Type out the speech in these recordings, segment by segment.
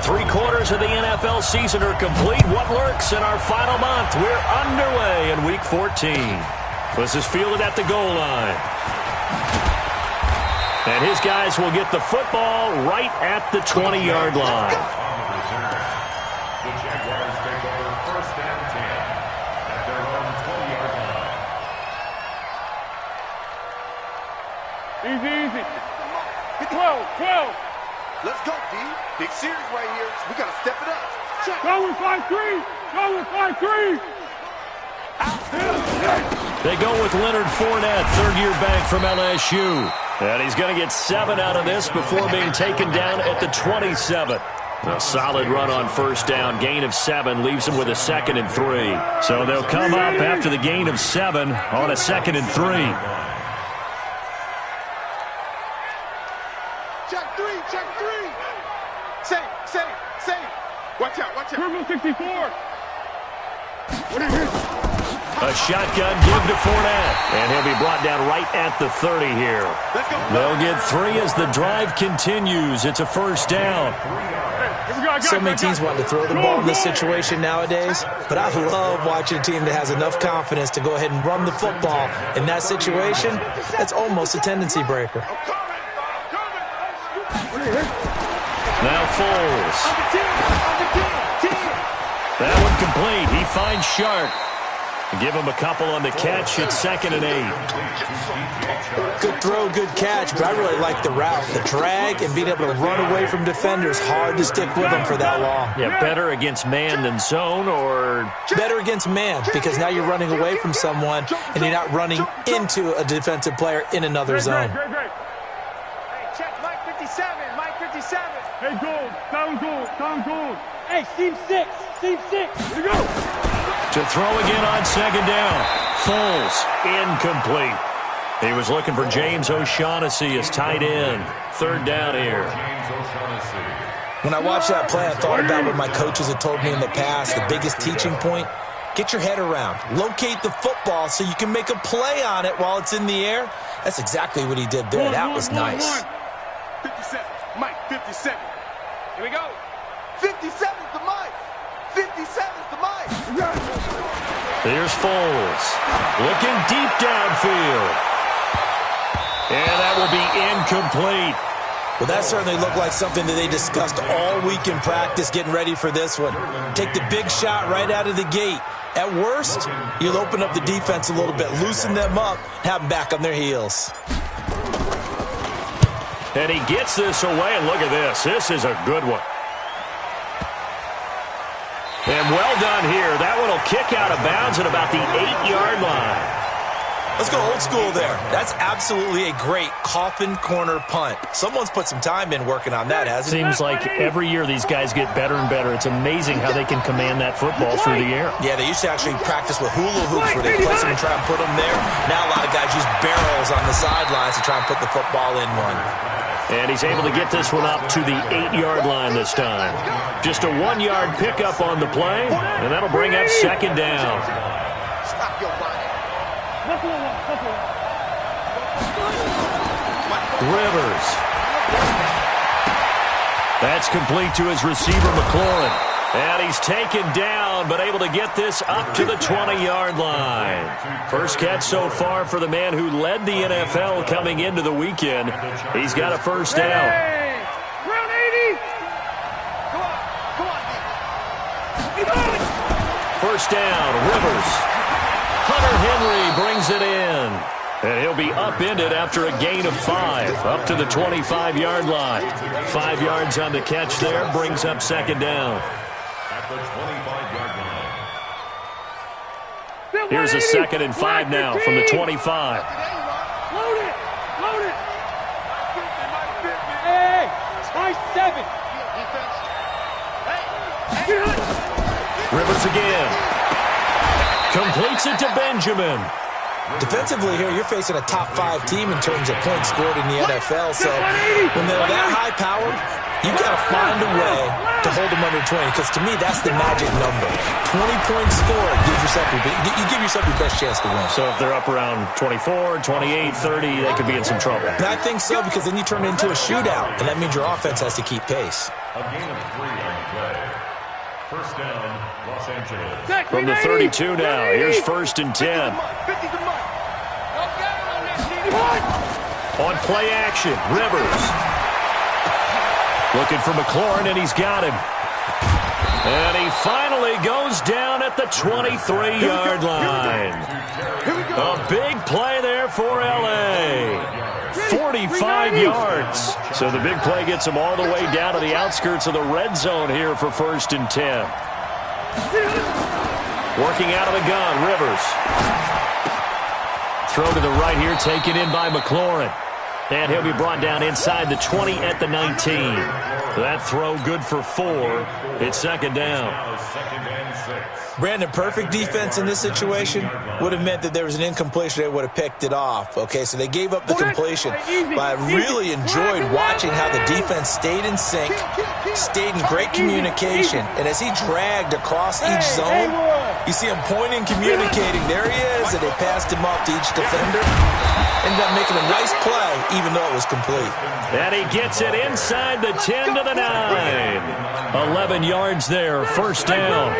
3/4 of the NFL season are complete. What lurks in our final month? We're underway in Week 14. This is fielded at the goal line. And his guys will get the football right at the 20-yard line. The Jaguars take over 1st and 10 at their own 20-yard line. Easy. 12. Let's go, D. Big series right here. We got to step it up. Check. Go with 5-3. They go with Leonard Fournette, third-year back from LSU. And he's going to get 7 out of this before being taken down at the 27. A solid run on 1st down. Gain of 7 leaves him with a 2nd and 3. So they'll come up after the gain of 7 on a 2nd and 3. Check 3. Save. Watch out. Purple 64. A shotgun give to Fournette. And he'll be brought down right at the 30 here. Let's go. They'll get 3 as the drive continues. It's a 1st down. So many teams want to throw the ball in this situation nowadays, but I love watching a team that has enough confidence to go ahead and run the football. In that situation, that's almost a tendency breaker. Now Foles. That one complete. He finds Shark. Give him a couple on the catch. It's 2nd and 8. Good throw, good catch, but I really like the route. The drag and being able to run away from defenders, hard to stick with them for that long. Yeah, better against man than zone, or better against man, because now you're running away from someone and you're not running into a defensive player in another zone. Hey, check Mike 57. Hey, gold. Down gold. Hey, seam 6. Here we go. To throw again on 2nd down. Foles, incomplete. He was looking for James O'Shaughnessy as tight end. 3rd down here. When I watched that play, I thought about what my coaches had told me in the past. The biggest teaching point, get your head around. Locate the football so you can make a play on it while it's in the air. That's exactly what he did there. That was nice. 57. Mike 57. Here we go. 57's the Mike. 57's the Mike. Here's Foles. Looking deep downfield. And that will be incomplete. Well, that certainly looked like something that they discussed all week in practice getting ready for this one. Take the big shot right out of the gate. At worst, you'll open up the defense a little bit, loosen them up, have them back on their heels. And he gets this away, and look at this. This is a good one. And well done here. That one will kick out of bounds at about the 8-yard line. Let's go old school there. That's absolutely a great coffin corner punt. Someone's put some time in working on that, hasn't he? Seems like every year these guys get better and better. It's amazing how they can command that football through the air. Yeah, they used to actually practice with hula hoops where they place them and try and put them there. Now a lot of guys use barrels on the sidelines to try and put the football in one. And he's able to get this one up to the 8-yard line this time. Just a 1-yard pickup on the play, and that'll bring up 2nd down. Stop your running. Rivers. That's complete to his receiver, McLaurin. And he's taken down, but able to get this up to the 20-yard line. First catch so far for the man who led the NFL coming into the weekend. He's got a 1st down. Hey, round 80. Come on. 1st down, Rivers. Hunter Henry brings it in. And he'll be upended after a gain of 5, up to the 25-yard line. 5 yards on the catch there, brings up 2nd down. At the 25-yard line. Here's a 2nd and 5 now from the 25. Load it. Hey, nice 7. Rivers again. Completes it to Benjamin. Defensively here, you're facing a top 5 team in terms of points scored in the NFL. So when they're that high-powered, you've got to find a way to hold them under 20, because to me, that's the magic number. 20 points scored, you give yourself your best chance to win. So if they're up around 24, 28, 30, they could be in some trouble. And I think so, because then you turn it into a shootout, and that means your offense has to keep pace. A gain of 3 on play. First down, Los Angeles. From the 32 now, here's 1st and 10. On play action, Rivers. Looking for McLaurin, and he's got him. And he finally goes down at the 23-yard line. A big play there for L.A. 45 yards. So the big play gets him all the way down to the outskirts of the red zone here for 1st and 10. Working out of the gun, Rivers. Throw to the right here, taken in by McLaurin. And he'll be brought down inside the 20 at the 19. That throw good for 4. It's 2nd down. Brandon, perfect defense in this situation would have meant that there was an incompletion. They would have picked it off. Okay, so they gave up the completion. But I really enjoyed watching how the defense stayed in sync, stayed in great communication. And as he dragged across each zone, you see him pointing, communicating. There he is, and they passed him off to each defender. Ended up making a nice play, even though it was complete. And he gets it inside the 10 to the 9. 11 yards there, 1st down.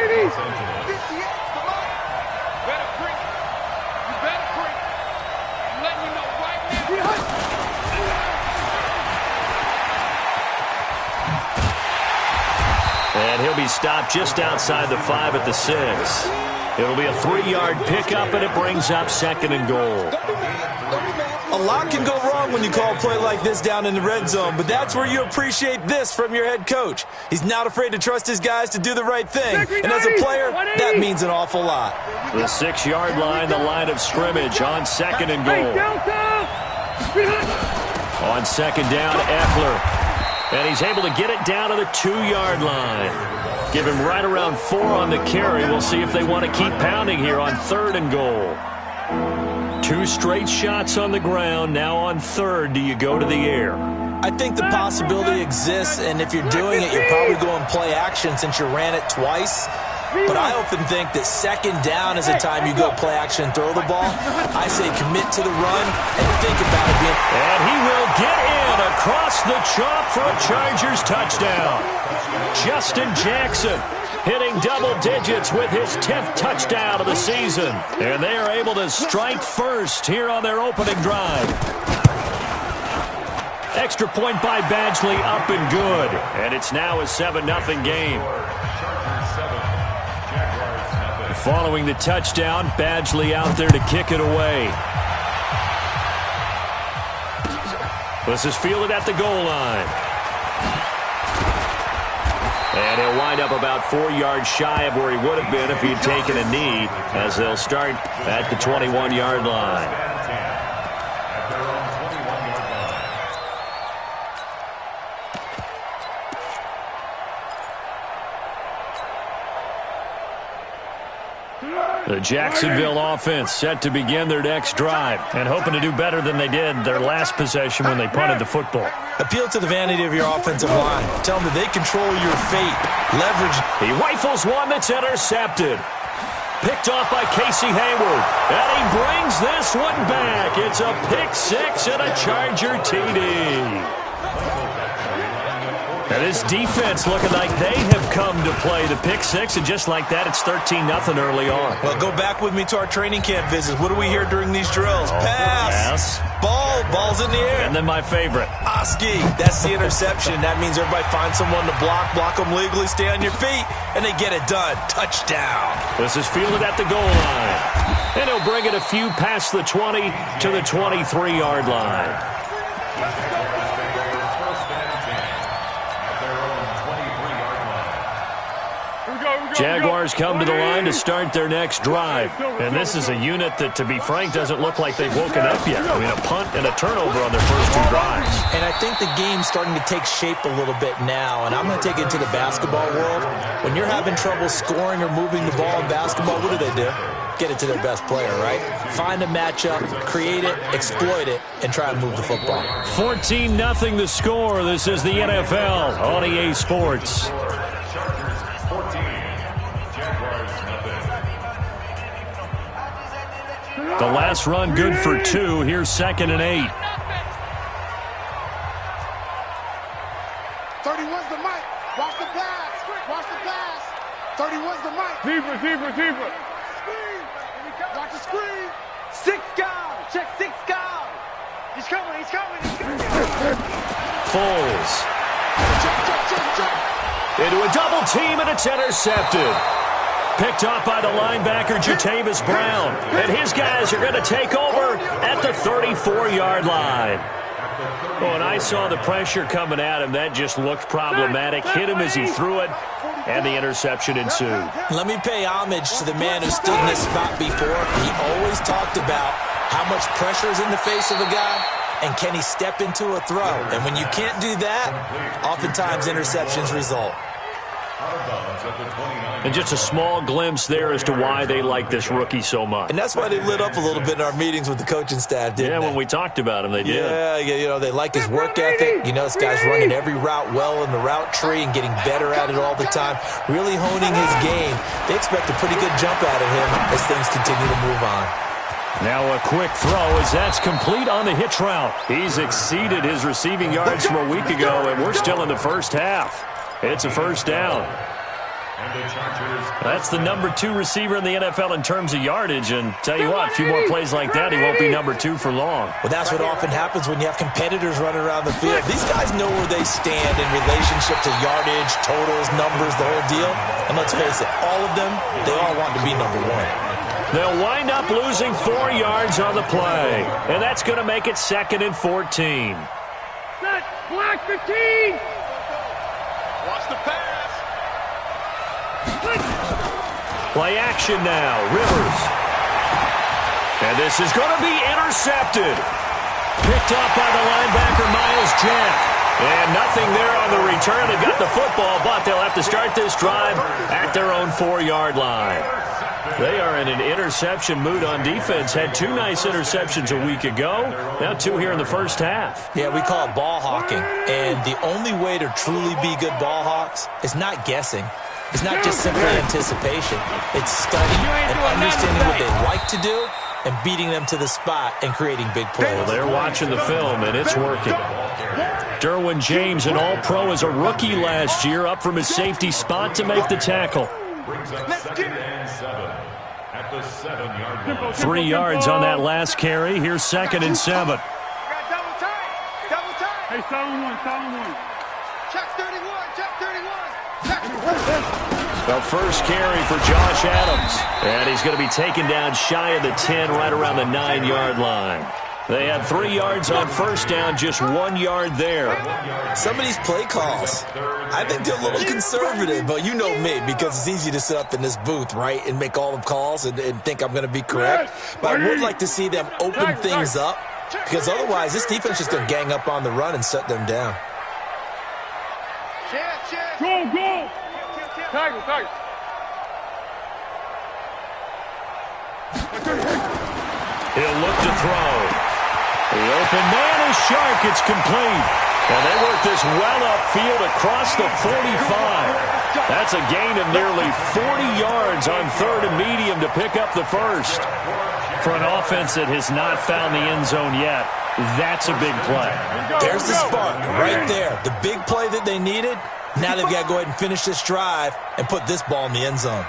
And he'll be stopped just outside the 5 at the 6. It'll be a 3-yard pickup, and it brings up 2nd and goal. A lot can go wrong when you call a play like this down in the red zone, but that's where you appreciate this from your head coach. He's not afraid to trust his guys to do the right thing, and as a player, that means an awful lot. The 6-yard line, the line of scrimmage on 2nd and goal. On 2nd down, Eckler. And he's able to get it down to the 2-yard line. Give him right around 4 on the carry. We'll see if they want to keep pounding here on 3rd and goal. 2 straight shots on the ground. Now on 3rd, do you go to the air? I think the possibility exists, and if you're doing it, you're probably going play action since you ran it twice. But I often think that 2nd down is the time you go play action and throw the ball. I say commit to the run and think about it being... And he will get in across the chalk for a Chargers touchdown. Justin Jackson hitting double digits with his 10th touchdown of the season. And they are able to strike first here on their opening drive. Extra point by Badgley, up and good. And it's now a 7-0 game. Following the touchdown, Badgley out there to kick it away. This is fielded at the goal line. And he'll wind up about 4 yards shy of where he would have been if he had taken a knee, as they'll start at the 21-yard line. The Jacksonville offense set to begin their next drive and hoping to do better than they did their last possession when they punted the football. Appeal to the vanity of your offensive line. Tell them that they control your fate. Leverage. He rifles one that's intercepted. Picked off by Casey Hayward. And he brings this one back. It's a pick 6 and a Charger TD. And this defense looking like they have come to play the pick 6, and just like that, it's 13-0 early on. Well, go back with me to our training camp visits. What do we hear during these drills? Pass. Ball's in the air. And then my favorite. Oski. That's the interception. That means everybody finds someone to block them legally, stay on your feet, and they get it done. Touchdown. This is fielded at the goal line. And he'll bring it a few past the 20 to the 23-yard line. Jaguars come to the line to start their next drive. And this is a unit that, to be frank, doesn't look like they've woken up yet. I mean, a punt and a turnover on their first 2 drives. And I think the game's starting to take shape a little bit now. And I'm going to take it to the basketball world. When you're having trouble scoring or moving the ball in basketball, what do? Get it to their best player, right? Find a matchup, create it, exploit it, and try and move the football. 14-0 the score. This is the NFL on EA Sports. The last run good for 2. Here's 2nd and 8. 31's the mic. Watch the pass. 31's the mic. Zebra. Screen. Watch the screen. 6 guard. Check 6 guard. He's coming. Foles. Check. Into a double team, and it's intercepted. Picked up by the linebacker, Jatavis Brown. And his guys are going to take over at the 34-yard line. Oh, and I saw the pressure coming at him. That just looked problematic. Hit him as he threw it, and the interception ensued. Let me pay homage to the man who stood in this spot before. He always talked about how much pressure is in the face of a guy, and can he step into a throw? And when you can't do that, oftentimes interceptions result. And just a small glimpse there as to why they like this rookie so much. And that's why they lit up a little bit in our meetings with the coaching staff, didn't they? When we talked about him, they did. Yeah, you know, they like his work ethic. You know, this guy's running every route well in the route tree and getting better at it all the time, really honing his game. They expect a pretty good jump out of him as things continue to move on. Now a quick throw as that's complete on the hitch route. He's exceeded his receiving yards from a week ago, and we're still in the first half. It's a first down. That's the number 2 receiver in the NFL in terms of yardage, and tell you what, a few more plays like that, he won't be number 2 for long. Well, that's what often happens when you have competitors running around the field. These guys know where they stand in relationship to yardage, totals, numbers, the whole deal. And let's face it, all of them, they all want to be number 1. They'll wind up losing 4 yards on the play, and that's going to make it 2nd and 14. Set. Black 15. Watch the pass. Play action now, Rivers. And this is going to be intercepted. Picked up by the linebacker, Miles Jack. And nothing there on the return. They've got the football, but they'll have to start this drive at their own 4-yard line. They are in an interception mood on defense. Had 2 nice interceptions a week ago. Now 2 here in the first half. Yeah, we call it ball hawking. And the only way to truly be good ball hawks is not guessing. It's not just simply anticipation. It's studying and understanding what they like to do and beating them to the spot and creating big plays. Well, they're watching the film, and it's working. Derwin James, an all-pro as a rookie last year, up from his safety spot to make the tackle. 3 yards on that last carry. Here's 2nd and 7. Double tight. Hey, sound one. Check 31. The first carry for Josh Adams. And he's going to be taken down shy of the 10, right around the 9-yard line. They had 3 yards on first down, just 1 yard there. Some of these play calls, I think they're a little conservative, but you know me, because it's easy to sit up in this booth, right, and make all the calls and think I'm going to be correct. But I would like to see them open things up, because otherwise this defense is going to gang up on the run and shut them down. Go. Tiger. He'll look to throw. The open man is sharp. It's complete. And they work this well upfield across the 45. That's a gain of nearly 40 yards on 3rd and medium to pick up the first. For an offense that has not found the end zone yet, that's a big play. There's the spark right there. The big play that they needed. Now they've got to go ahead and finish this drive and put this ball in the end zone.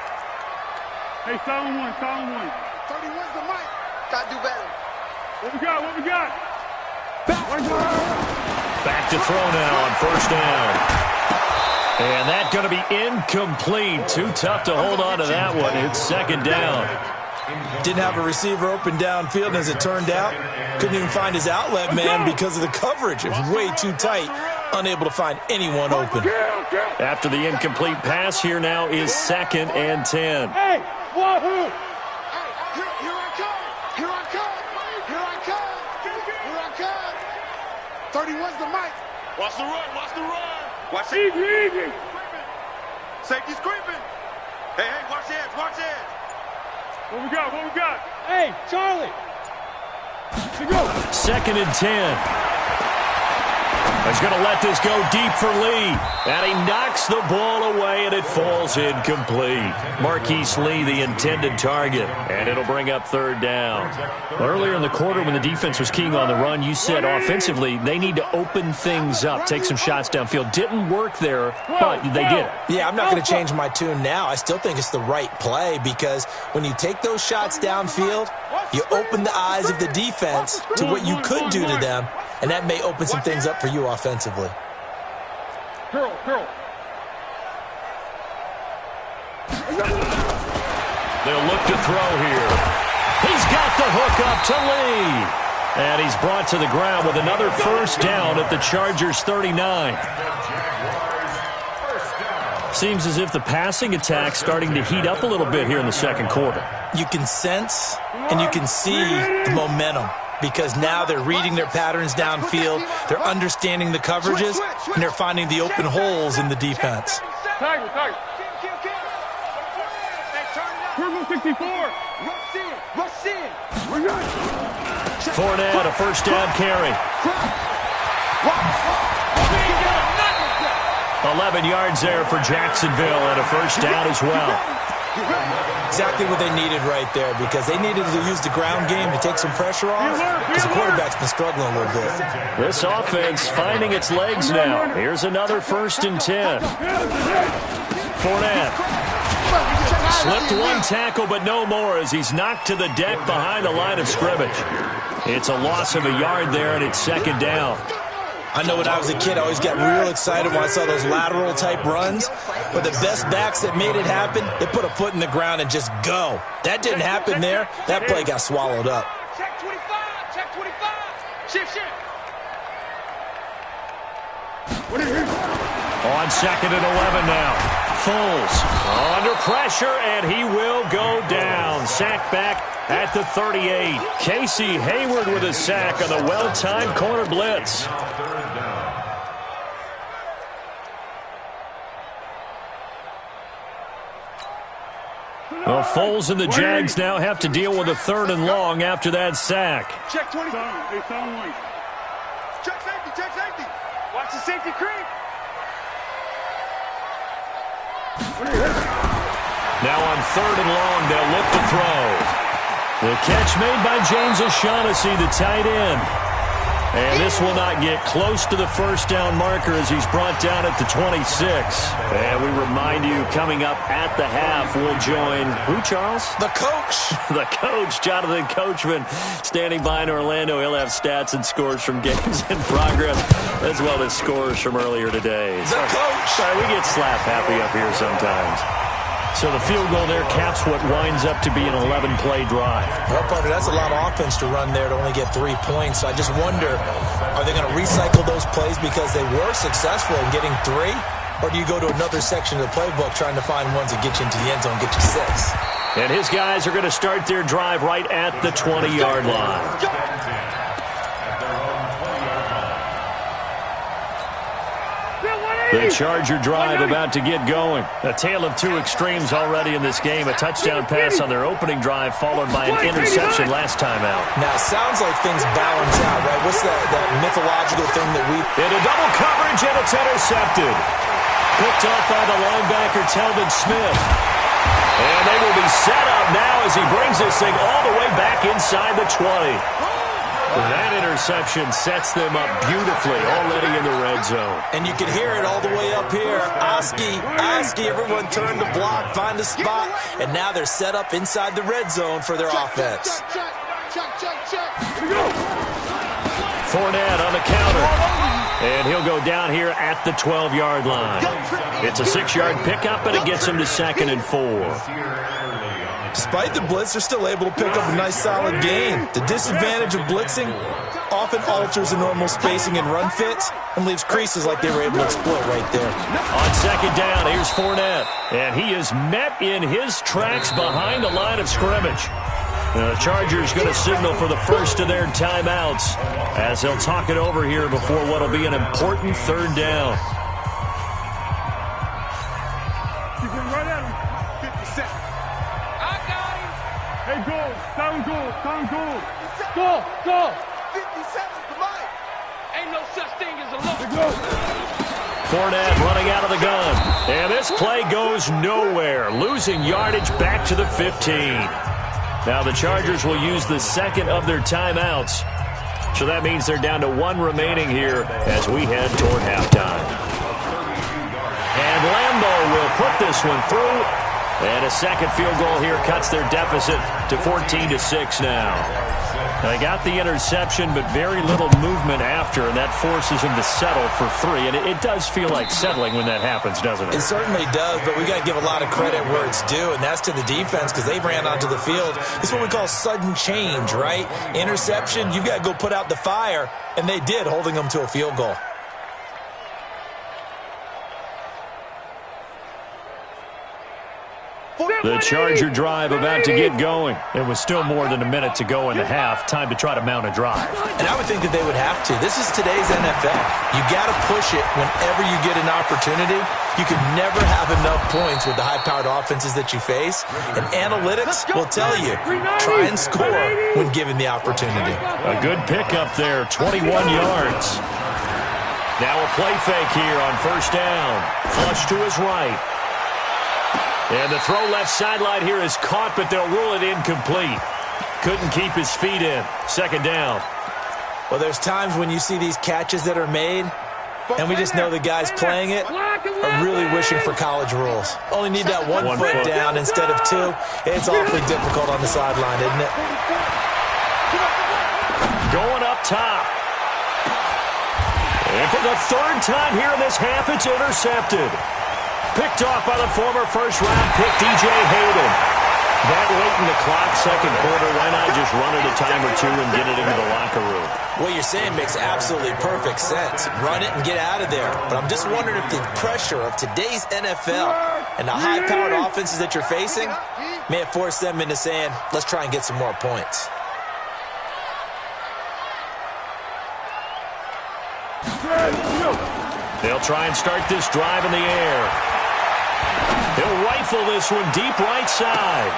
Hey, sound one. 31's the mic. Gotta do better. What we got? Back to throw now on first down. And that's going to be incomplete. Too tough to hold on to that one. It's 2nd down. Didn't have a receiver open downfield, and as it turned out, couldn't even find his outlet man because of the coverage. It was way too tight, unable to find anyone open. After the incomplete pass, here now is 2nd and 10. Hey, wahoo! Here I come. 31's the mic. Watch the run. Watch it. Easy. Safety's creeping. Hey, watch edge. What we got? Hey, Charlie. Let's go. 2nd and 10. He's going to let this go deep for Lee. And he knocks the ball away, and it falls incomplete. Marquise Lee, the intended target. And it'll bring up third down. Earlier in the quarter, when the defense was keying on the run, you said offensively they need to open things up, take some shots downfield. Didn't work there, but they did. Yeah, I'm not going to change my tune now. I still think it's the right play because when you take those shots downfield, you open the eyes of the defense to what you could do to them, and that may open some things up for you offensively. Curl. They'll look to throw here. He's got the hook up to Lee. And he's brought to the ground with another first down at the Chargers' 39. Seems as if the passing attack's starting to heat up a little bit here in the second quarter. You can sense and you can see the momentum because now they're reading their patterns downfield, they're understanding the coverages, and they're finding the open holes in the defense. Tiger. Turbo 64. Rush in. Fournette, a first down carry. 11 yards there for Jacksonville and a first down as well. Exactly what they needed right there because they needed to use the ground game to take some pressure off because the quarterback's been struggling a little bit. This offense finding its legs now. Here's another 1st and 10. Fournette slipped one tackle, but no more as he's knocked to the deck behind the line of scrimmage. It's a loss of a yard there, and it's second down. I know when I was a kid, I always got real excited when I saw those lateral-type runs. But the best backs that made it happen, they put a foot in the ground and just go. That didn't happen there. That play got swallowed up. Check 25. Shift. On 2nd and 11 now. Foles under pressure, and he will go down. Sack back at the 38. Casey Hayward with a sack on the well-timed corner blitz. Well, Foles and the Jags now have to deal with a 3rd and long after that sack. Check 20. Check safety. Watch the safety creep. Now on 3rd and long, they'll look to throw. The catch made by James O'Shaughnessy, the tight end. And this will not get close to the first down marker as he's brought down at the 26. And we remind you, coming up at the half, we'll join who, Charles? The coach. The coach, Jonathan Coachman, standing by in Orlando. He'll have stats and scores from games in progress, as well as scores from earlier today. The coach. Sorry, we get slap happy up here sometimes. So the field goal there caps what winds up to be an 11-play drive. Well, partner, that's a lot of offense to run there to only get 3 points. So I just wonder, are they going to recycle those plays because they were successful in getting 3? Or do you go to another section of the playbook trying to find ones that get you into the end zone, get you 6? And his guys are going to start their drive right at the 20-yard line. The Charger drive about to get going. A tale of 2 extremes already in this game. A touchdown pass on their opening drive followed by an interception last time out. Now, it sounds like things balance out, right? What's that mythological thing that we... Into double coverage, and it's intercepted. Picked off by the linebacker, Telvin Smith. And they will be set up now as he brings this thing all the way back inside the 20. That interception sets them up beautifully already in the red zone. And you can hear it all the way up here. Oski, everyone turn to block, find a spot, and now they're set up inside the red zone for their offense. Check. Fournette on the counter. And he'll go down here at the 12-yard line. It's a 6-yard pickup, and it gets him to 2nd and 4. Despite the blitz, they're still able to pick up a nice solid gain. The disadvantage of blitzing often alters the normal spacing and run fits and leaves creases like they were able to exploit right there. On 2nd down, here's Fournette. And he is met in his tracks behind the line of scrimmage. The Chargers going to signal for the first of their timeouts as they'll talk it over here before what will be an important 3rd down. Go. 57 to Mike. Ain't no such thing as a low. Fournette running out of the gun. And this play goes nowhere, losing yardage back to the 15. Now the Chargers will use the second of their timeouts. So that means they're down to one remaining here as we head toward halftime. And Lambeau will put this one through. And a second field goal here cuts their deficit to 14-6 now. They got the interception, but very little movement after, and that forces him to settle for 3. And it does feel like settling when that happens, doesn't it? It certainly does, but we got to give a lot of credit where it's due, and that's to the defense because they ran onto the field. It's what we call sudden change, right? Interception, you've got to go put out the fire, and they did, holding them to a field goal. The Charger drive about to get going. It was still more than a minute to go in the half. Time to try to mount a drive. And I would think that they would have to. This is today's NFL. You got to push it whenever you get an opportunity. You can never have enough points with the high-powered offenses that you face. And analytics will tell you, try and score when given the opportunity. A good pickup there, 21 yards. Now a play fake here on first down. Flush to his right. And the throw left sideline here is caught, but they'll rule it incomplete. Couldn't keep his feet in. Second down. Well, there's times when you see these catches that are made, and we just know the guys playing it are really wishing for college rules. Only need that one foot down instead of 2. It's awfully difficult on the sideline, isn't it? Going up top. And for the third time here in this half, it's intercepted. Picked off by the former first-round pick, DJ Hayden. That late in the clock, second quarter, why not just run it a time or two and get it into the locker room? What you're saying makes absolutely perfect sense. Run it and get out of there. But I'm just wondering if the pressure of today's NFL and the high-powered offenses that you're facing may have forced them into saying, let's try and get some more points. They'll try and start this drive in the air. He'll rifle this one deep right side.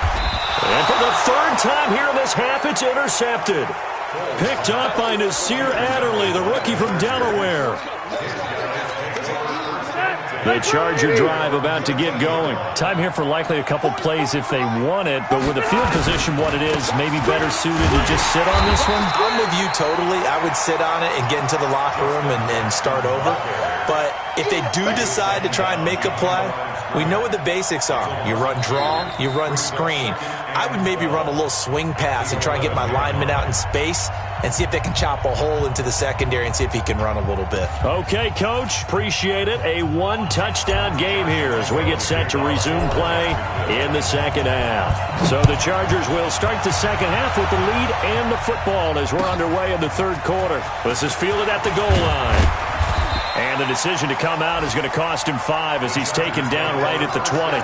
And for the third time here in this half, it's intercepted. Picked up by Nasir Adderley, the rookie from Delaware. The Charger drive about to get going. Time here for likely a couple plays if they want it, but with the field position what it is, maybe better suited to just sit on this one? I'm with you totally. I would sit on it and get into the locker room and start over. But if they do decide to try and make a play, we know what the basics are. You run draw, you run screen. I would maybe run a little swing pass and try and get my lineman out in space and see if they can chop a hole into the secondary and see if he can run a little bit. Okay, Coach. Appreciate it. A one-touchdown game here as we get set to resume play in the second half. So the Chargers will start the second half with the lead and the football as we're underway in the third quarter. This is fielded at the goal line. And the decision to come out is going to cost him 5 as he's taken down right at the 20.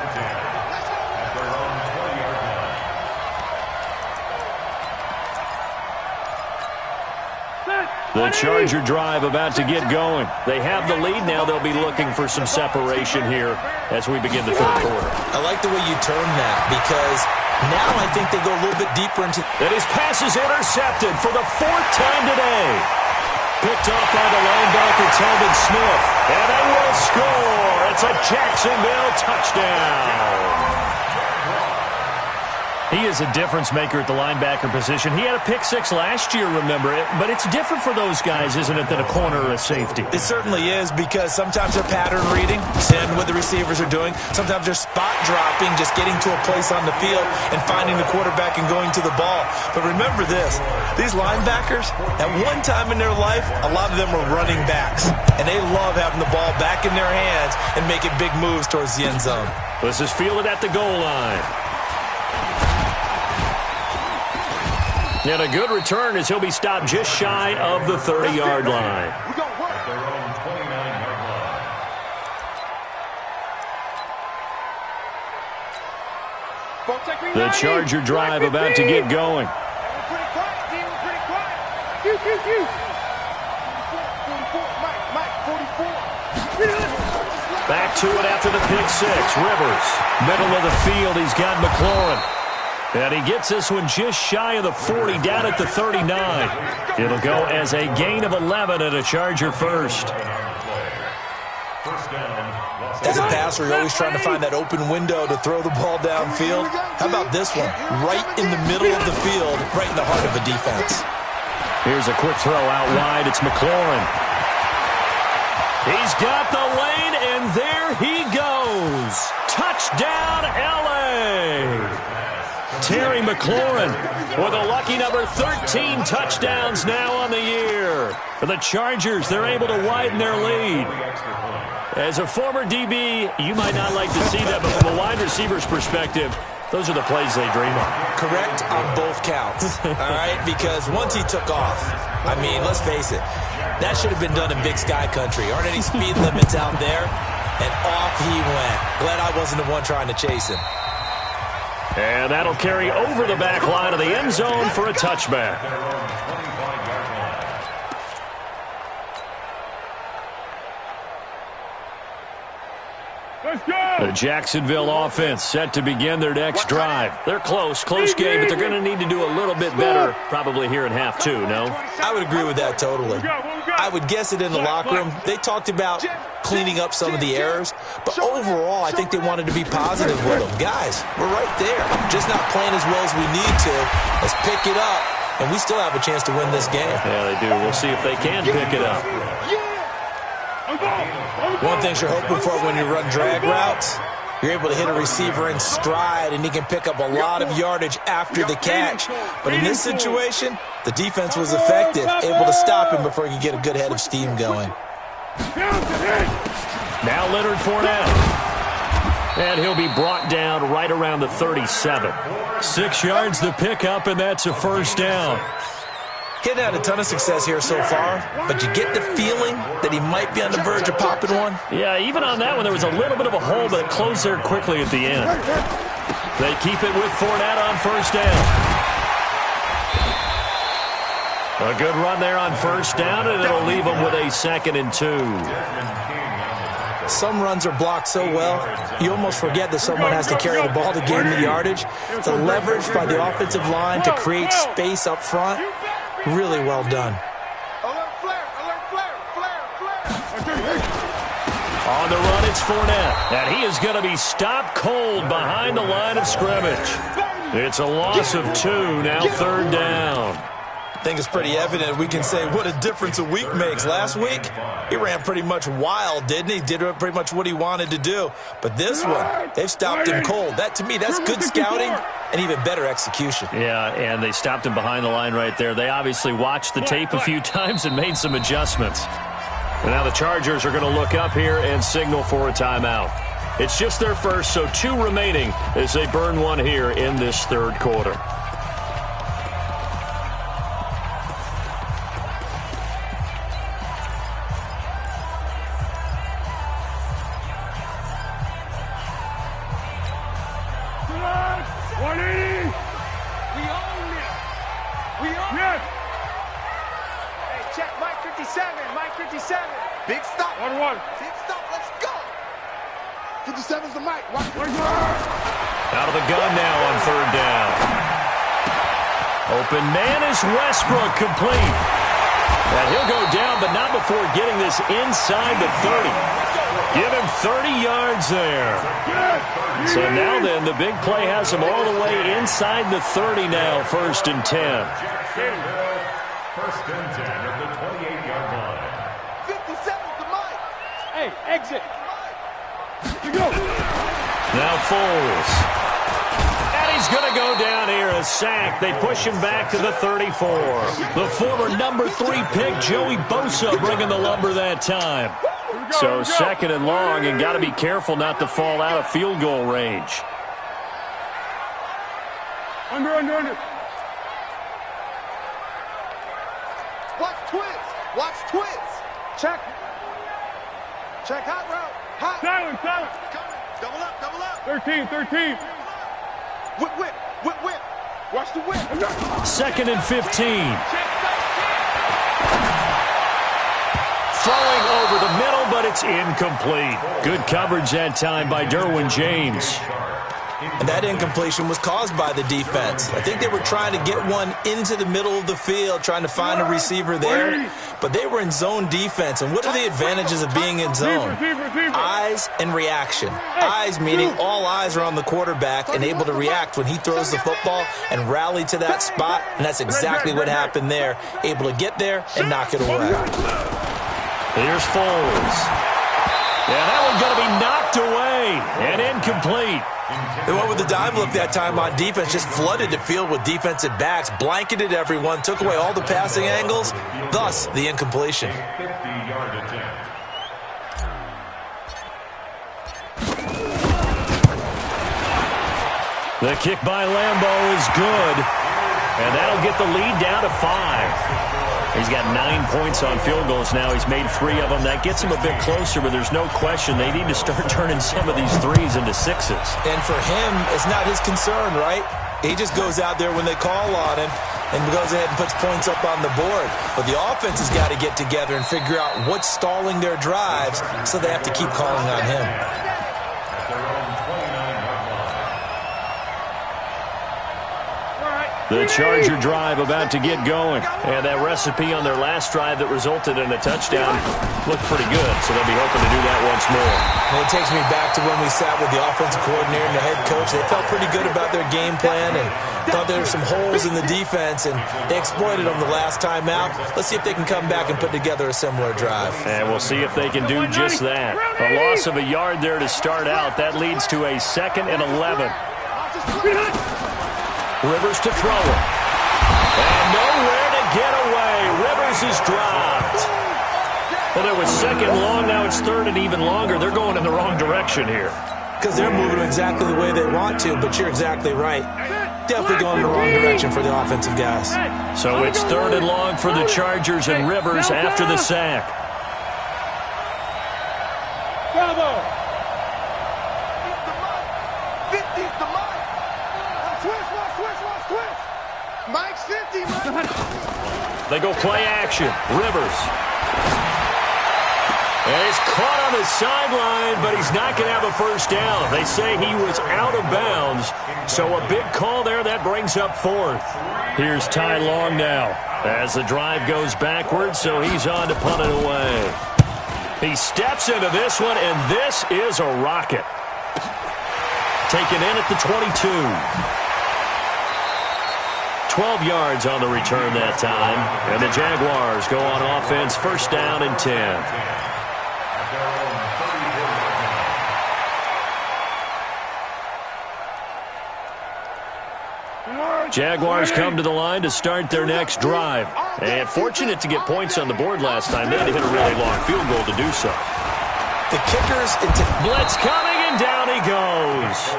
The Charger drive about to get going. They have the lead now. They'll be looking for some separation here as we begin the third quarter. I like the way you turn that because now I think they go a little bit deeper into... And his pass is intercepted for the 4th time today. Picked off by the linebacker, Telvin Smith. And they will score. It's a Jacksonville touchdown. He is a difference maker at the linebacker position. He had a pick 6 last year, remember it. But it's different for those guys, isn't it, than a corner or a safety? It certainly is because sometimes they're pattern reading, seeing what the receivers are doing. Sometimes they're spot dropping, just getting to a place on the field and finding the quarterback and going to the ball. But remember this, these linebackers, at one time in their life, a lot of them were running backs. And they love having the ball back in their hands and making big moves towards the end zone. This is fielded at the goal line. And a good return as he'll be stopped just shy of the 30-yard line. At their own 29-yard line. The Charger drive about to get going. Pretty quiet, team. Pretty quiet. Back to it after the pick 6. Rivers, middle of the field. He's got McLaurin. And he gets this one just shy of the 40, down at the 39. It'll go as a gain of 11 and a Charger first. As a passer, you're always trying to find that open window to throw the ball downfield. How about this one? Right in the middle of the field, right in the heart of a defense. Here's a quick throw out wide. It's McLaurin. He's got the lane, and there he goes. Touchdown, L.A. Terry McLaurin with a lucky number 13 touchdowns now on the year. For the Chargers, they're able to widen their lead. As a former DB, you might not like to see that, but from a wide receiver's perspective, those are the plays they dream of. Correct on both counts, all right? Because once he took off, I mean, let's face it, that should have been done in Big Sky Country. Aren't any speed limits out there? And off he went. Glad I wasn't the one trying to chase him. And that'll carry over the back line of the end zone for a touchback. Let's go! The Jacksonville offense set to begin their next drive. They're close game, but they're going to need to do a little bit better probably here in half two, no? I would agree with that totally. I would guess it in the locker room. They talked about cleaning up some of the errors, but overall, I think they wanted to be positive with them. Guys, we're right there. Just not playing as well as we need to. Let's pick it up, and we still have a chance to win this game. Yeah, they do. We'll see if they can pick it up. One thing you're hoping for when you run drag routes, you're able to hit a receiver in stride, and he can pick up a lot of yardage after the catch. But in this situation, the defense was effective, able to stop him before he could get a good head of steam going. Now Leonard Fournette. And he'll be brought down right around the 37. 6 yards the pickup, and that's a first down. He hadn't had a ton of success here so far, but you get the feeling that he might be on the verge of popping one. Yeah, even on that one, there was a little bit of a hole, but it closed there quickly at the end. They keep it with Fournette on first down. A good run there on first down, and it'll leave them with a 2nd and 2. Some runs are blocked so well, you almost forget that someone has to carry the ball to gain the yardage. The leverage by the offensive line to create space up front, really well done. On the run, it's Fournette. And he is going to be stopped cold behind the line of scrimmage. It's a loss of 2, now 3rd down. I think it's pretty evident we can say what a difference a week makes. Last week, he ran pretty much wild, didn't he? Did pretty much what he wanted to do. But this one, they've stopped him cold. That, to me, that's good scouting and even better execution. Yeah, and they stopped him behind the line right there. They obviously watched the tape a few times and made some adjustments. And now the Chargers are going to look up here and signal for a timeout. It's just their first, so 2 remaining as they burn one here in this 3rd quarter. Big stop. 1-1. Big stop. Let's go. 57's the mic. Out of the gun now on 3rd down. Open man is Westbrook, complete. And he'll go down, but not before getting this inside the 30. Give him 30 yards there. So now then, the big play has him all the way inside the 30 now, 1st and 10. 1st and 10 at the 28-yard line. 57's the mic. Hey, exit. You go. Now Foles. And he's going to go down here, a sack. They push him back to the 34. The former number 3 pick, Joey Bosa, bringing the lumber that time. So 2nd and long, and got to be careful not to fall out of field goal range. Under. Watch twins. Watch twins. Check hot route. Hot. Silent. Double up. 13. Whip. Watch the whip. 2nd and 15. Throwing over the middle, but it's incomplete. Good coverage that time by Derwin James. And that incompletion was caused by the defense. I think they were trying to get one into the middle of the field, trying to find a receiver there. But they were in zone defense. And what are the advantages of being in zone? Eyes and reaction. Eyes meaning all eyes are on the quarterback and able to react when he throws the football and rally to that spot. And that's exactly what happened there. Able to get there and knock it away. Here's Foles. Yeah, that one's going to be knocked away and incomplete. They went with the dime look that time on defense, just flooded the field with defensive backs, blanketed everyone, took away all the passing angles, thus the incompletion. 50-yard attempt. The kick by Lambeau is good, and that'll get the lead down to 5. He's got 9 points on field goals now. He's made 3 of them. That gets him a bit closer, but there's no question they need to start turning some of these 3s into 6s. And for him, it's not his concern, right? He just goes out there when they call on him and goes ahead and puts points up on the board. But the offense has got to get together and figure out what's stalling their drives, so they have to keep calling on him. At their own 29-yard line. The Charger drive about to get going. And that recipe on their last drive that resulted in a touchdown looked pretty good, so they'll be hoping to do that once more. And it takes me back to when we sat with the offensive coordinator and the head coach. They felt pretty good about their game plan and thought there were some holes in the defense, and they exploited them the last time out. Let's see if they can come back and put together a similar drive. And we'll see if they can do just that. A loss of a yard there to start out. That leads to a 2nd and 11. Rivers to throw it. And nowhere to get away. Rivers is dropped. Well, it was 2nd long. Now it's 3rd and even longer. They're going in the wrong direction here. Because they're moving exactly the way they want to, but you're exactly right. Definitely going in the wrong direction for the offensive guys. So it's 3rd and long for the Chargers and Rivers after the sack. Bravo! 50's the Mike. Switch. Mike's 50, Mike. They go play action. Rivers. And he's caught on the sideline, but he's not going to have a first down. They say he was out of bounds, so a big call there. That brings up 4th. Here's Ty Long now as the drive goes backwards, so he's on to punt it away. He steps into this one, and this is a rocket. Taken in at the 22. 12 yards on the return that time. And the Jaguars go on offense, 1st down and 10. Jaguars come to the line to start their next drive. And fortunate to get points on the board last time. They had to hit a really long field goal to do so. The kickers into blitz coming, and down he goes.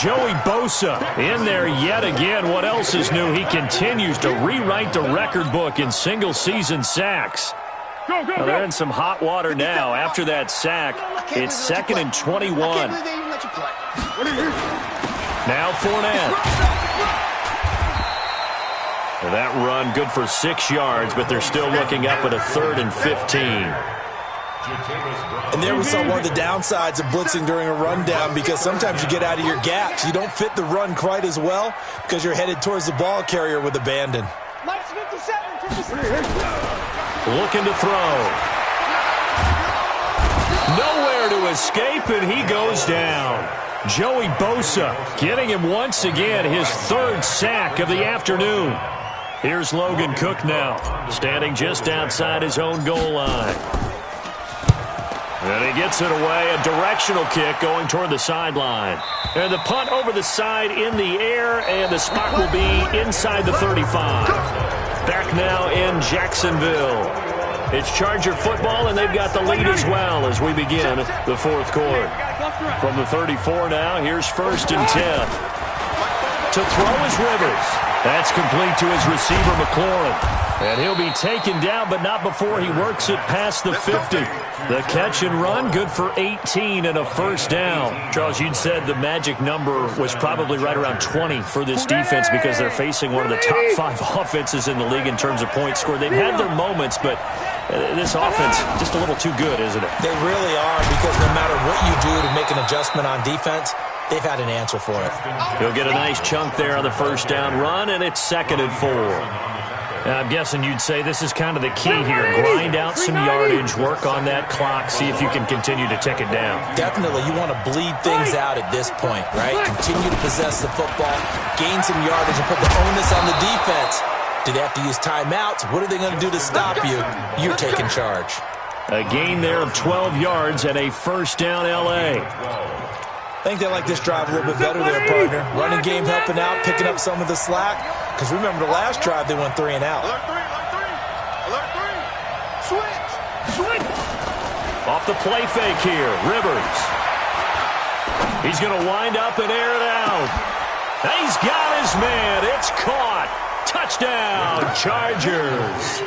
Joey Bosa in there yet again. What else is new? He continues to rewrite the record book in single-season sacks. Well, they're in some hot water now. After that sack, it's 2nd and 21. Now Fournette. And that run good for 6 yards, but they're still looking up at a 3rd and 15. And there we saw one of the downsides of blitzing during a rundown, because sometimes you get out of your gaps. You don't fit the run quite as well because you're headed towards the ball carrier with abandon. Looking to throw. Nowhere to escape, and he goes down. Joey Bosa getting him once again his 3rd sack of the afternoon. Here's Logan Cook now, standing just outside his own goal line. And he gets it away, a directional kick going toward the sideline. And the punt over the side in the air, and the spot will be inside the 35. Back now in Jacksonville. It's Charger football, and they've got the lead as well as we begin the 4th quarter. From the 34 now, here's 1st and 10. To throw is Rivers. That's complete to his receiver, McLaurin. And he'll be taken down, but not before he works it past the 50. The catch and run, good for 18 and a 1st down. Charles, you'd said the magic number was probably right around 20 for this defense because they're facing one of the top 5 offenses in the league in terms of points scored. They've had their moments, but this offense just a little too good, isn't it? They really are, because no matter what you do to make an adjustment on defense, they've had an answer for it. He'll get a nice chunk there on the first down run, and it's 2nd and 4. I'm guessing you'd say this is kind of the key here. Grind out some yardage, work on that clock, see if you can continue to tick it down. Definitely. You want to bleed things out at this point, right? Continue to possess the football, gain some yardage, and put the onus on the defense. Do they have to use timeouts? What are they going to do to stop you? You're taking charge. A gain there of 12 yards and a first down L.A. I think they like this drive a little bit better there, partner. Running game helping out, picking up some of the slack. Because remember the last drive, they went 3 and out. Alert 3, alert 3. Alert 3. Switch. Switch. Off the play fake here, Rivers. He's going to wind up and air it out. He's got his man. It's caught. Touchdown, Chargers.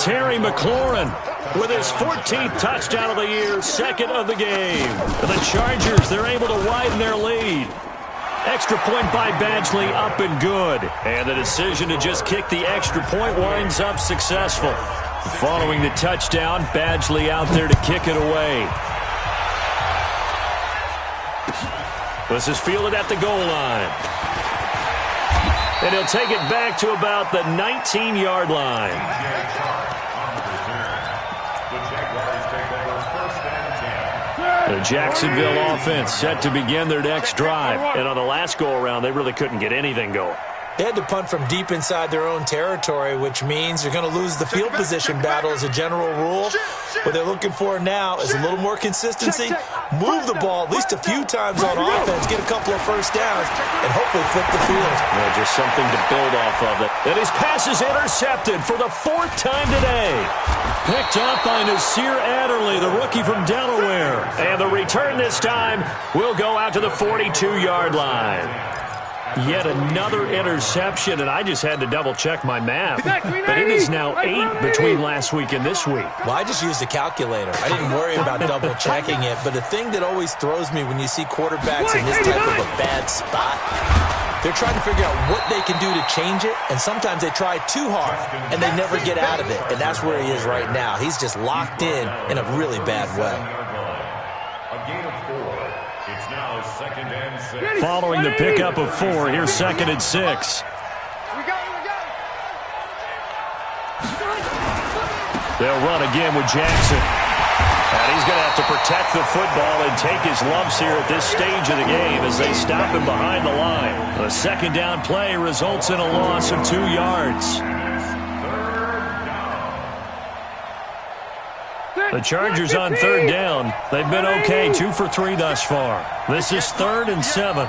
Terry McLaurin with his 14th touchdown of the year, 2nd of the game. The Chargers, they're able to widen their lead. Extra point by Badgley, up and good. And the decision to just kick the extra point winds up successful. Following the touchdown, Badgley out there to kick it away. This is fielded at the goal line. And he'll take it back to about the 19-yard line. The Jacksonville offense set to begin their next drive. And on the last go-around, they really couldn't get anything going. They had to punt from deep inside their own territory, which means you're going to lose the field position battle as a general rule. What they're looking for now is a little more consistency, move the ball at least a few times on offense, get a couple of first downs, and hopefully flip the field. Well, just something to build off of it. And his pass is intercepted for the 4th time today. Picked up by Nasir Adderley, the rookie from Delaware. And the return this time will go out to the 42-yard line. Yet another interception, and I just had to double-check my math. But it is now 8 between last week and this week. Well, I just used a calculator. I didn't worry about double-checking it. But the thing that always throws me when you see quarterbacks in this type of a bad spot, they're trying to figure out what they can do to change it, and sometimes they try too hard, and they never get out of it. And that's where he is right now. He's just locked in a really bad way. A gain of 4. It's now 2nd and 6. Following the pickup of 4, here's 2nd and 6. We go. They'll run again with Jackson. And he's going to have to protect the football and take his lumps here at this stage of the game as they stop him behind the line. The 2nd down play results in a loss of 2 yards. The Chargers on 3rd down. They've been okay, 2 for 3 thus far. This is 3rd and 7. 58,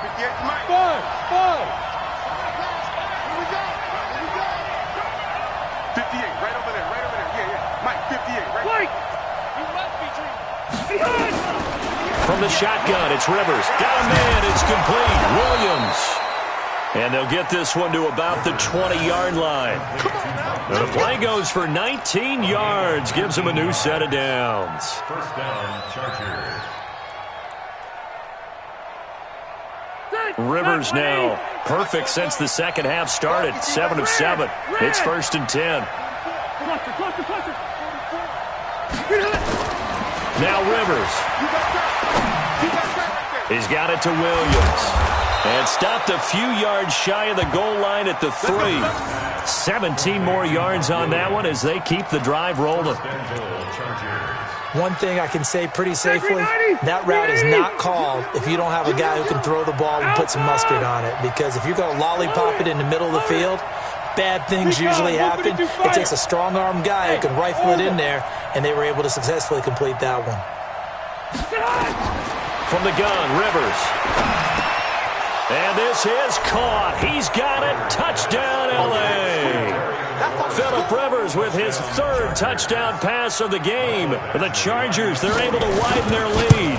right over there. Yeah. Mike, 58, right? You must be dreaming. From the shotgun, it's Rivers. Got a man, it's complete. Williams. And they'll get this one to about the 20-yard line. And the play goes for 19 yards. Gives them a new set of downs. First down, Chargers. Rivers now perfect since the second half started. 7 of 7. It's 1st and 10. Now Rivers. He's got it to Williams. And stopped a few yards shy of the goal line at the 3. 17 more yards on that one as they keep the drive rolling. One thing I can say pretty safely, that route is not called if you don't have a guy who can throw the ball and put some mustard on it. Because if you're going to lollipop it in the middle of the field, bad things usually happen. It takes a strong-arm guy who can rifle it in there, and they were able to successfully complete that one. From the gun, Rivers. And this is caught. He's got it. Touchdown, L.A. Phillip Rivers with his 3rd touchdown pass of the game. The Chargers, they're able to widen their lead.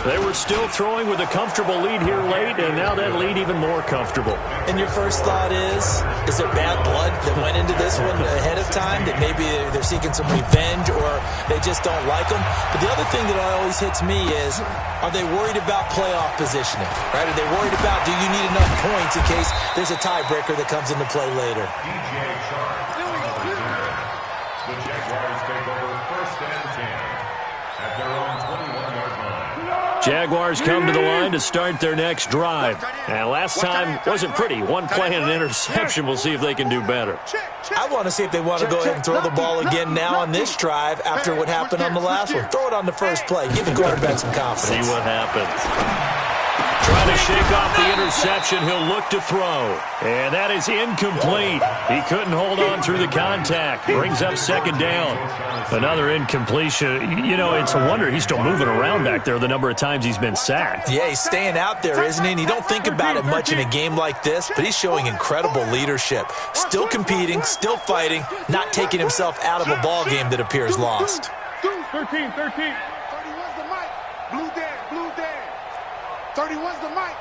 They were still throwing with a comfortable lead here late, and now that lead even more comfortable. And your first thought is there bad blood that went into this one ahead of time, that maybe they're seeking some revenge or they just don't like them? But the other thing that always hits me is, are they worried about playoff positioning? Right? Are they worried about, do you need enough points in case there's a tiebreaker that comes into play later? The Jaguars take over 1st and 10 at their own 21-yard line. Jaguars come to the line to start their next drive. And last time wasn't pretty. One play and an interception. We'll see if they can do better. I want to see if they want to go ahead and throw the ball again now on this drive after what happened on the last one. Throw it on the first play. Give the quarterback some confidence. See what happens. Trying to shake off the interception. He'll look to throw. And that is incomplete. He couldn't hold on through the contact. Brings up second down. Another incompletion. You know, it's a wonder he's still moving around back there the number of times he's been sacked. Yeah, he's staying out there, isn't he? And you don't think about it much in a game like this, but he's showing incredible leadership. Still competing, still fighting, not taking himself out of a ball game that appears lost. 13. 31's the mic. Blue Dan. 31's the mic.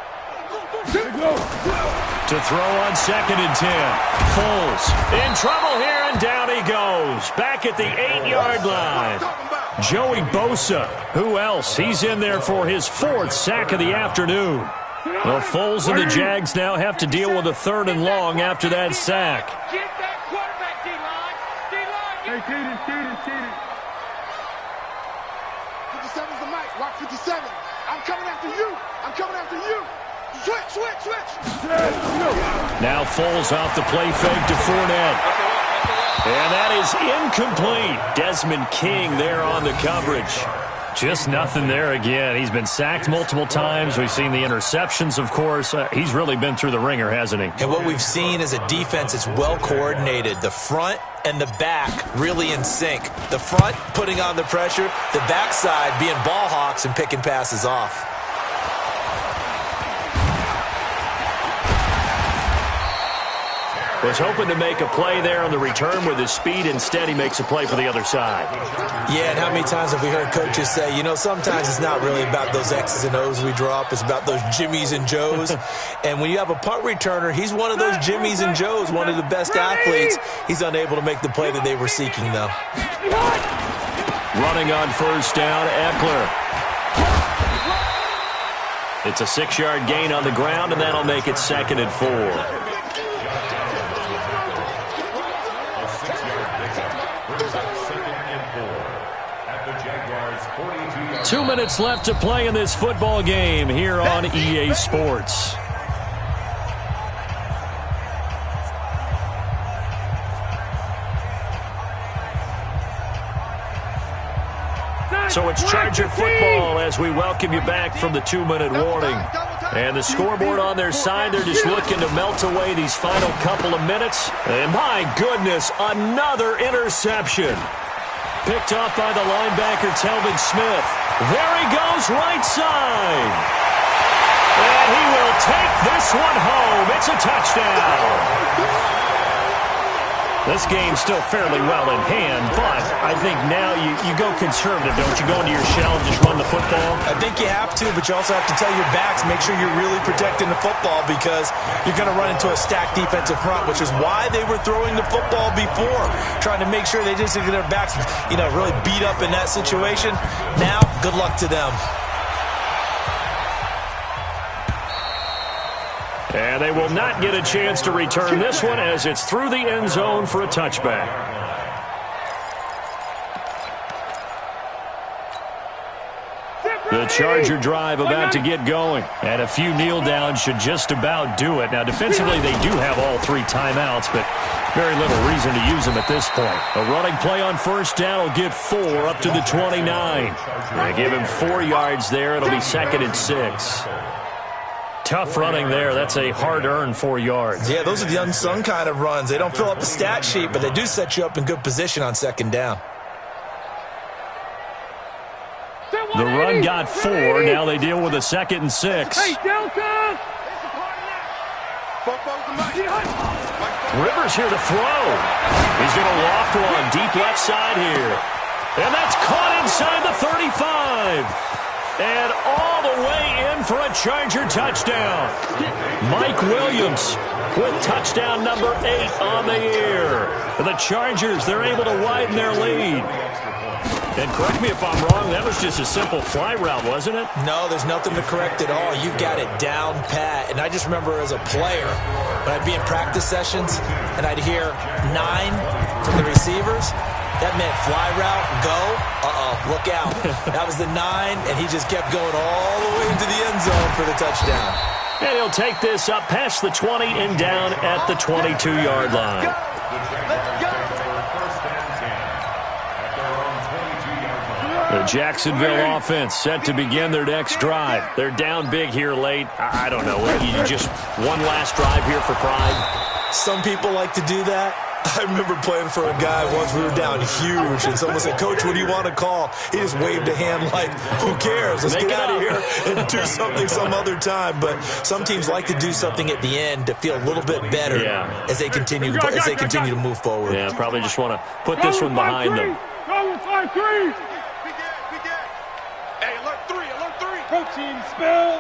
To throw on 2nd and 10. Foles in trouble here, and down he goes. Back at the 8-yard line. Joey Bosa. Who else? He's in there for his 4th sack of the afternoon. Well, Foles and the Jags now have to deal with a 3rd and long after that sack. Get that quarterback, D-line. D-line. 57's the mic. Watch 57. I'm coming after you. Switch. Now Foles off the play fake to Fournette. And that is incomplete. Desmond King there on the coverage. Just nothing there again. He's been sacked multiple times. We've seen the interceptions, of course. He's really been through the ringer, hasn't he? And what we've seen is a defense that's well coordinated. The front and the back really in sync. The front putting on the pressure. The backside being ball hawks and picking passes off. Was hoping to make a play there on the return with his speed. Instead, he makes a play for the other side. Yeah, and how many times have we heard coaches say, you know, sometimes it's not really about those X's and O's we draw up. It's about those Jimmies and Joes. And when you have a punt returner, he's one of those Jimmies and Joes, one of the best athletes. He's unable to make the play that they were seeking, though. Running on 1st down, Eckler. It's a 6-yard gain on the ground, and that'll make it 2nd and 4. 2 minutes left to play in this football game here on EA Sports. So it's Charger football as we welcome you back from the 2-minute warning. And the scoreboard on their side, they're just looking to melt away these final couple of minutes. And my goodness, another interception. Picked off by the linebacker, Telvin Smith. There he goes, right side. And he will take this one home. It's a touchdown. This game's still fairly well in hand, but I think now you go conservative, don't you? Go into your shell and just run the football? I think you have to, but you also have to tell your backs, make sure you're really protecting the football because you're going to run into a stacked defensive front, which is why they were throwing the football before, trying to make sure they just get their backs, really beat up in that situation. Now, good luck to them. And they will not get a chance to return this one as it's through the end zone for a touchback. The Charger drive about to get going. And a few kneel downs should just about do it. Now, defensively, they do have all 3 timeouts, but very little reason to use them at this point. A running play on 1st down will get 4 up to the 29. They give him 4 yards there. It'll be 2nd and 6. Tough running there. That's a hard-earned 4 yards. Yeah, those are the unsung kind of runs. They don't fill up the stat sheet, but they do set you up in good position on 2nd down. The run got 4. Now they deal with a 2nd and 6. Hey, Delta! Rivers here to throw. He's going to loft one deep left side here. And that's caught inside the 35. And all the way in for a Charger touchdown. Mike Williams with touchdown number 8 on the year. The Chargers, they're able to widen their lead. And correct me if I'm wrong, that was just a simple fly route, wasn't it? No, there's nothing to correct at all. You've got it down pat. And I just remember as a player, when I'd be in practice sessions and I'd hear 9 from the receivers, That meant fly route, go. Look out. That was the 9, and he just kept going all the way into the end zone for the touchdown. And he'll take this up past the 20 and down at the 22-yard line. The Jacksonville offense set to begin their next drive. They're down big here late. I don't know. You just one last drive here for pride? Some people like to do that. I remember playing for a guy once. We were down huge, and someone said, "Coach, what do you want to call?" He just waved a hand like, who cares? Let's get out of here and do something some other time. But some teams like to do something at the end to feel a little bit better as they continue to move forward. Yeah, probably just want to put this one behind them. Hey, alert 3, alert 3. Protein spill.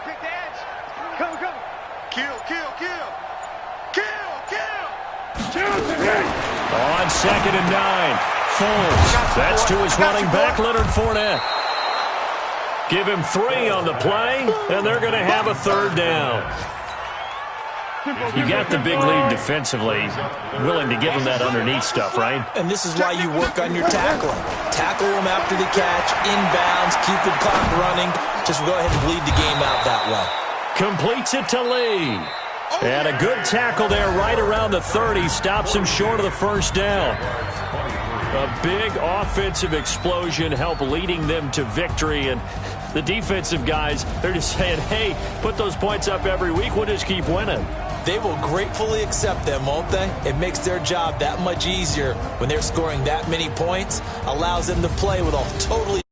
Quick edge. Go. Kill. On 2nd and 9. Foles. That's to his running back, Leonard Fournette. Give him 3 on the play, and they're going to have a 3rd down. You got the big lead defensively, willing to give them that underneath stuff, right? And this is why you work on your tackling. Tackle them after the catch, inbounds, keep the clock running. Just go ahead and bleed the game out that way. Completes it to Lee. And a good tackle there right around the 30. Stops him short of the 1st down. A big offensive explosion helped leading them to victory. And the defensive guys, they're just saying, hey, put those points up every week. We'll just keep winning. They will gratefully accept them, won't they? It makes their job that much easier when they're scoring that many points. Allows them to play with a totally